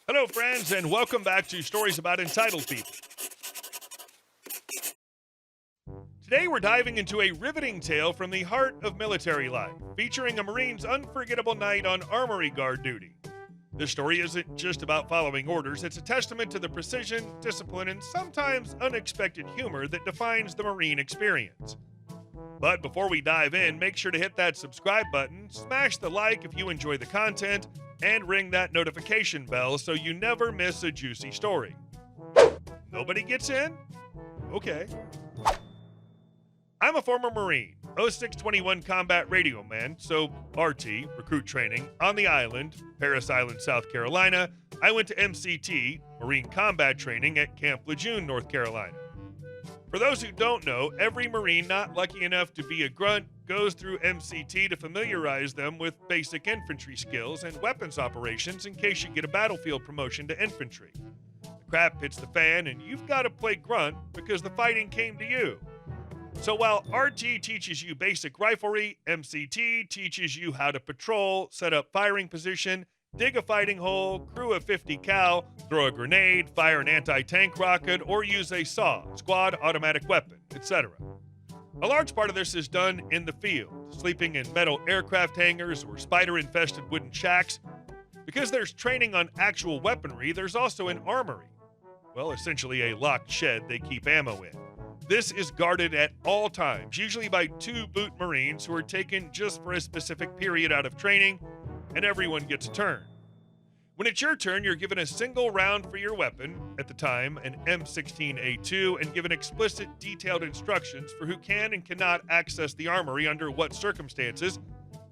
Hello, friends, and welcome back to Stories About Entitled People. Today, we're diving into a riveting tale from the heart of military life, featuring a Marine's unforgettable night on armory guard duty. This story isn't just about following orders, it's a testament to the precision, discipline, and sometimes unexpected humor that defines the Marine experience. But before we dive in, make sure to hit that subscribe button, smash the like if you enjoy the content, and ring that notification bell so you never miss a juicy story. Nobody gets in? Okay. I'm a former Marine, 0621 combat radio man, so RT, recruit training, on the island, Parris Island, South Carolina. I went to MCT, Marine Combat Training, at Camp Lejeune, North Carolina. For those who don't know, every Marine not lucky enough to be a grunt goes through MCT to familiarize them with basic infantry skills and weapons operations in case you get a battlefield promotion to infantry. The crap hits the fan and you've got to play grunt because the fighting came to you. So while RT teaches you basic riflery, MCT teaches you how to patrol, set up firing position, dig a fighting hole, crew a 50 cal, throw a grenade, fire an anti-tank rocket, or use a SAW, squad automatic weapon, etc. A large part of this is done in the field, sleeping in metal aircraft hangars or spider-infested wooden shacks. Because there's training on actual weaponry, there's also an armory. Well, essentially a locked shed they keep ammo in. This is guarded at all times, usually by 2 boot Marines who are taken just for a specific period out of training, and everyone gets a turn. When it's your turn, you're given a single round for your weapon, at the time an M16A2, and given explicit detailed instructions for who can and cannot access the armory under what circumstances,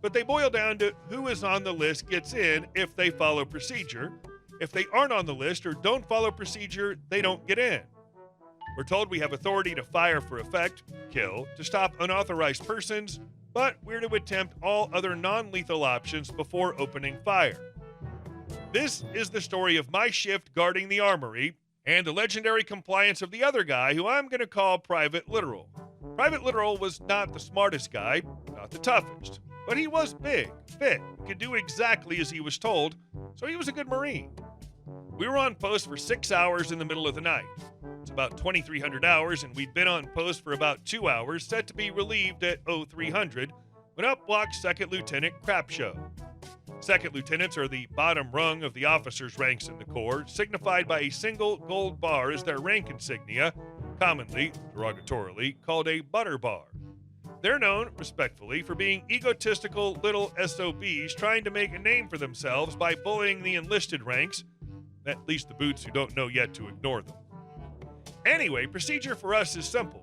but they boil down to who is on the list gets in if they follow procedure. If they aren't on the list or don't follow procedure, they don't get in. We're told we have authority to fire for effect, kill, to stop unauthorized persons, but we're to attempt all other non-lethal options before opening fire. This is the story of my shift guarding the armory and the legendary compliance of the other guy who I'm going to call Private Literal. Private Literal was not the smartest guy, not the toughest, but he was big, fit, could do exactly as he was told, so he was a good Marine. We were on post for 6 hours in the middle of the night. It's about 2,300 hours, and we'd been on post for about 2 hours, set to be relieved at 0300, when up walks Second Lieutenant Crapshow. Second lieutenants are the bottom rung of the officers' ranks in the Corps, signified by a single gold bar as their rank insignia, commonly, derogatorily, called a butter bar. They're known, respectfully, for being egotistical little SOBs trying to make a name for themselves by bullying the enlisted ranks, at least the boots who don't know yet to ignore them. Anyway, procedure for us is simple.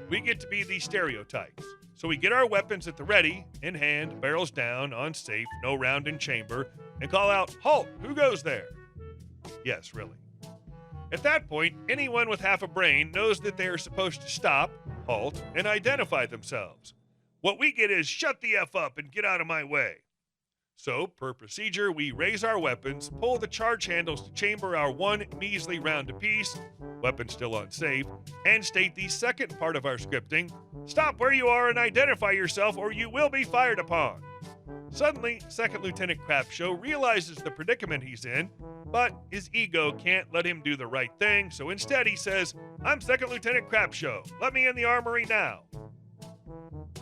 We get to be these stereotypes. So we get our weapons at the ready, in hand, barrels down, on safe, no round in chamber, and call out, "Halt! Who goes there?" Yes, really. At that point, anyone with half a brain knows that they are supposed to stop, halt, and identify themselves. What we get is, "Shut the F up and get out of my way." So, per procedure, we raise our weapons, pull the charge handles to chamber our 1 measly round apiece, weapon still unsafe, and state the second part of our scripting: "Stop where you are and identify yourself or you will be fired upon." Suddenly, Second Lieutenant Crapshow realizes the predicament he's in, but his ego can't let him do the right thing, so instead he says, "I'm Second Lieutenant Crapshow. Let me in the armory now."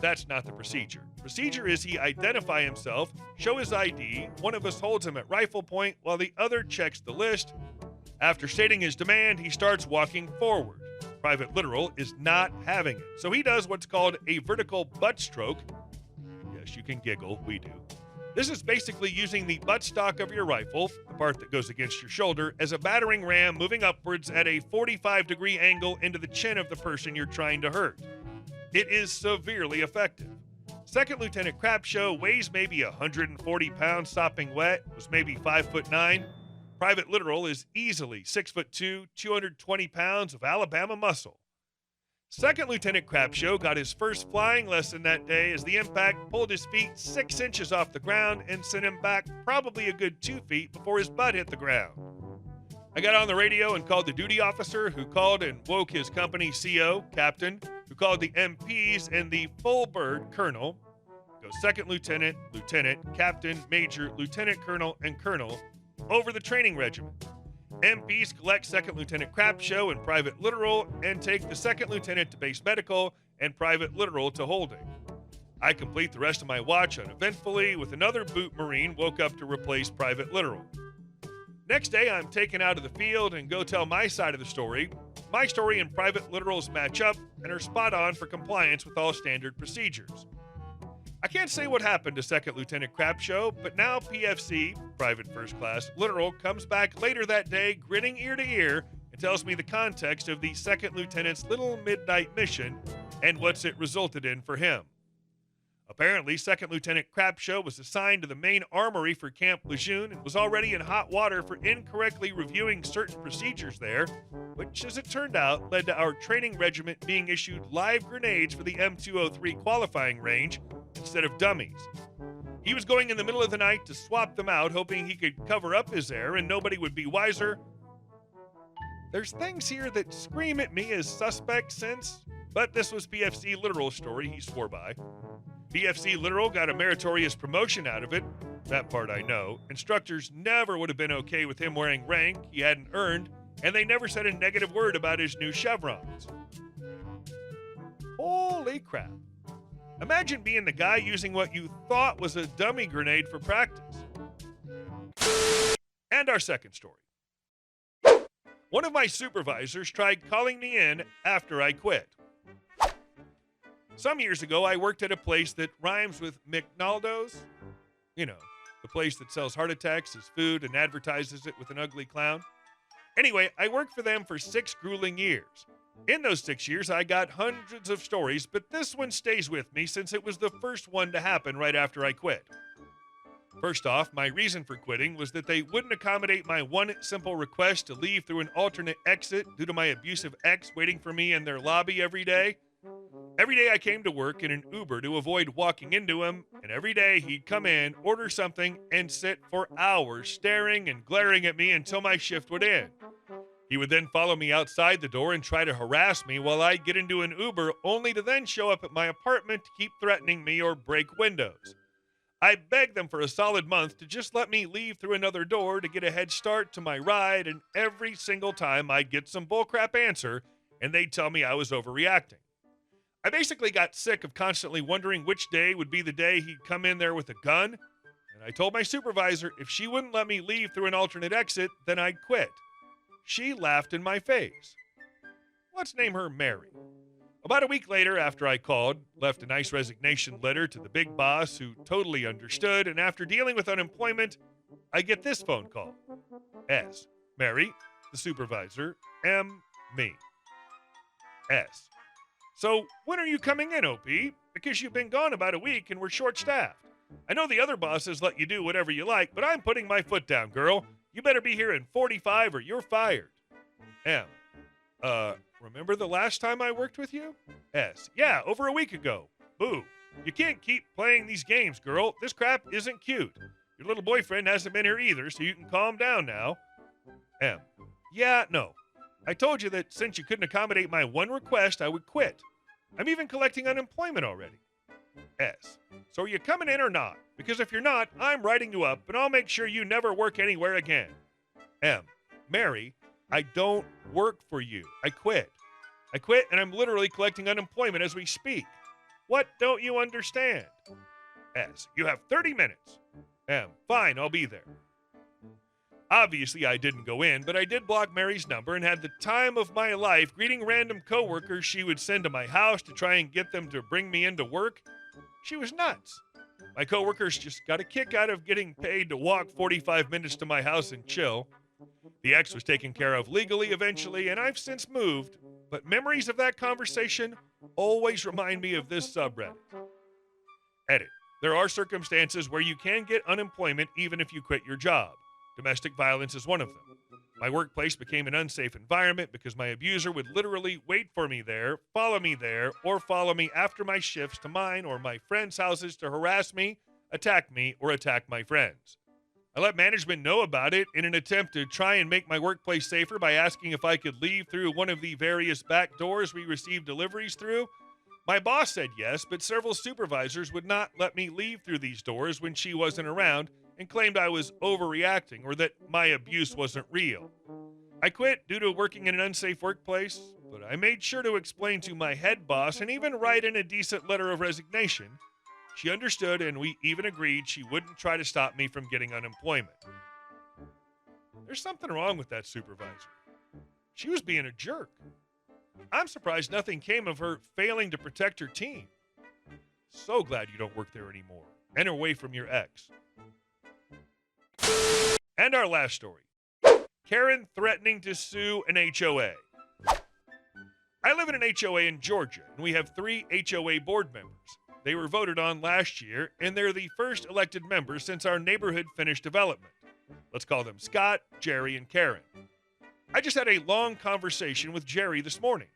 That's not the procedure. Procedure is he identify himself, show his ID, one of us holds him at rifle point while the other checks the list. After stating his demand, he starts walking forward. Private Literal is not having it, so he does what's called a vertical butt stroke. Yes, you can giggle, we do. This is basically using the buttstock of your rifle, the part that goes against your shoulder, as a battering ram moving upwards at a 45-degree angle into the chin of the person you're trying to hurt. It is severely effective. Second Lieutenant Crapshow weighs maybe 140 pounds sopping wet, was maybe 5'9". Private Literal is easily 6'2", 220 pounds of Alabama muscle. Second Lieutenant Crapshow got his first flying lesson that day as the impact pulled his feet 6 inches off the ground and sent him back probably a good 2 feet before his butt hit the ground. I got on the radio and called the duty officer, who called and woke his company CO, captain, who called the MPs, and the full bird colonel. Goes second lieutenant, lieutenant, captain, major, lieutenant colonel, and colonel over the training regimen. MPs collect Second Lieutenant Crap Show and Private Literal and take the Second Lieutenant to base medical and Private Literal to holding. I complete the rest of my watch uneventfully with another boot Marine woke up to replace Private Literal. Next day, I'm taken out of the field and go tell my side of the story. My story and Private Literals match up and are spot on for compliance with all standard procedures. I can't say what happened to Second Lieutenant Crap Show, but now PFC, Private First Class Literal, comes back later that day grinning ear to ear and tells me the context of the Second Lieutenant's little midnight mission and what's it resulted in for him. Apparently, Second Lieutenant Crap Show was assigned to the main armory for Camp Lejeune and was already in hot water for incorrectly reviewing certain procedures there, which, as it turned out, led to our training regiment being issued live grenades for the M203 qualifying range instead of dummies. He was going in the middle of the night to swap them out, hoping he could cover up his error and nobody would be wiser. There's things here that scream at me as suspect since, but this was PFC Literal's story he swore by. PFC Literal got a meritorious promotion out of it. That part I know. Instructors never would have been okay with him wearing rank he hadn't earned, and they never said a negative word about his new chevrons. Holy crap. Imagine being the guy using what you thought was a dummy grenade for practice. And our second story. One of my supervisors tried calling me in after I quit. Some years ago, I worked at a place that rhymes with McNaldo's. You know, the place that sells heart attacks as food and advertises it with an ugly clown. Anyway, I worked for them for 6 grueling years. In those 6 years, I got hundreds of stories, but this one stays with me since it was the first one to happen right after I quit. First off, my reason for quitting was that they wouldn't accommodate my one simple request to leave through an alternate exit due to my abusive ex waiting for me in their lobby every day. Every day I came to work in an Uber to avoid walking into him, and every day he'd come in, order something, and sit for hours staring and glaring at me until my shift would end. He would then follow me outside the door and try to harass me while I'd get into an Uber, only to then show up at my apartment to keep threatening me or break windows. I begged them for a solid month to just let me leave through another door to get a head start to my ride, and every single time I'd get some bullcrap answer, and they'd tell me I was overreacting. I basically got sick of constantly wondering which day would be the day he'd come in there with a gun, and I told my supervisor if she wouldn't let me leave through an alternate exit, then I'd quit. She laughed in my face. Let's name her Mary. About a week later, after I called, left a nice resignation letter to the big boss who totally understood, and after dealing with unemployment, I get this phone call. S. Mary, the supervisor. M. Me. S. So when are you coming in, OP? Because you've been gone about a week and we're short-staffed. I know the other bosses let you do whatever you like, but I'm putting my foot down, girl. You better be here in 45 or you're fired. M. Remember the last time I worked with you? S. Yeah, over a week ago. Boo. You can't keep playing these games, girl. This crap isn't cute. Your little boyfriend hasn't been here either, so you can calm down now. M. Yeah, no. I told you that since you couldn't accommodate my one request, I would quit. I'm even collecting unemployment already. S. So are you coming in or not? Because if you're not, I'm writing you up, and I'll make sure you never work anywhere again. M. Mary, I don't work for you. I quit. I quit, and I'm literally collecting unemployment as we speak. What don't you understand? S. You have 30 minutes. M. Fine, I'll be there. Obviously, I didn't go in, but I did block Mary's number and had the time of my life greeting random coworkers she would send to my house to try and get them to bring me into work. She was nuts. My coworkers just got a kick out of getting paid to walk 45 minutes to my house and chill. The ex was taken care of legally eventually, and I've since moved, but memories of that conversation always remind me of this subreddit. Edit. There are circumstances where you can get unemployment even if you quit your job. Domestic violence is one of them. My workplace became an unsafe environment because my abuser would literally wait for me there, or follow me after my shifts to mine or my friends' houses to harass me, attack my friends. I let management know about it in an attempt to try and make my workplace safer by asking if I could leave through one of the various back doors we received deliveries through. My boss said yes, but several supervisors would not let me leave through these doors when she wasn't around, and claimed I was overreacting or that my abuse wasn't real. I quit due to working in an unsafe workplace, but I made sure to explain to my head boss and even write in a decent letter of resignation. She understood, and we even agreed she wouldn't try to stop me from getting unemployment. There's something wrong with that supervisor. She was being a jerk. I'm surprised nothing came of her failing to protect her team. So glad you don't work there anymore and are away from your ex. And our last story. Karen threatening to sue an HOA. I live in an HOA in Georgia, and we have 3 HOA board members. They were voted on last year, and they're the first elected members since our neighborhood finished development. Let's call them Scott, Jerry, and Karen. I just had a long conversation with Jerry this morning.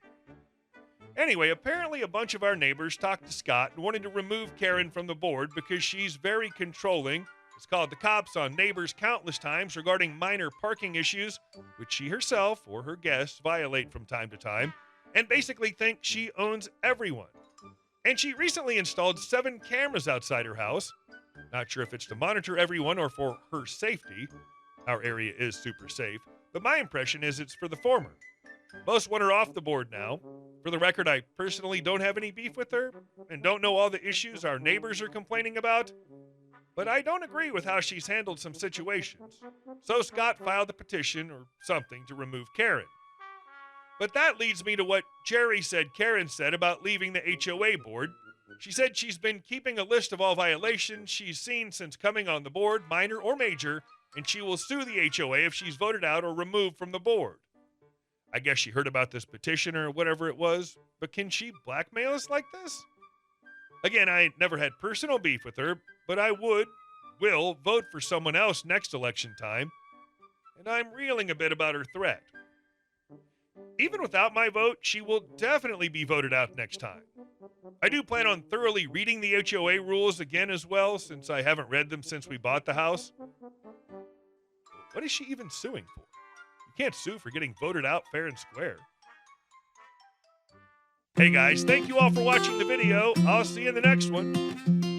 Anyway, apparently a bunch of our neighbors talked to Scott and wanted to remove Karen from the board because she's very controlling, has called the cops on neighbors countless times regarding minor parking issues, which she herself or her guests violate from time to time, and basically thinks she owns everyone. And she recently installed 7 cameras outside her house. Not sure if it's to monitor everyone or for her safety. Our area is super safe, but my impression is it's for the former. Most want her off the board now. For the record, I personally don't have any beef with her and don't know all the issues our neighbors are complaining about, but I don't agree with how she's handled some situations. So Scott filed a petition or something to remove Karen. But that leads me to what Jerry said Karen said about leaving the HOA board. She said she's been keeping a list of all violations she's seen since coming on the board, minor or major, and she will sue the HOA if she's voted out or removed from the board. I guess she heard about this petition or whatever it was, but can she blackmail us like this? Again, I never had personal beef with her, but I will vote for someone else next election time, and I'm reeling a bit about her threat. Even without my vote, she will definitely be voted out next time. I do plan on thoroughly reading the HOA rules again as well, since I haven't read them since we bought the house. What is she even suing for? You can't sue for getting voted out fair and square. Hey guys, thank you all for watching the video. I'll see you in the next one.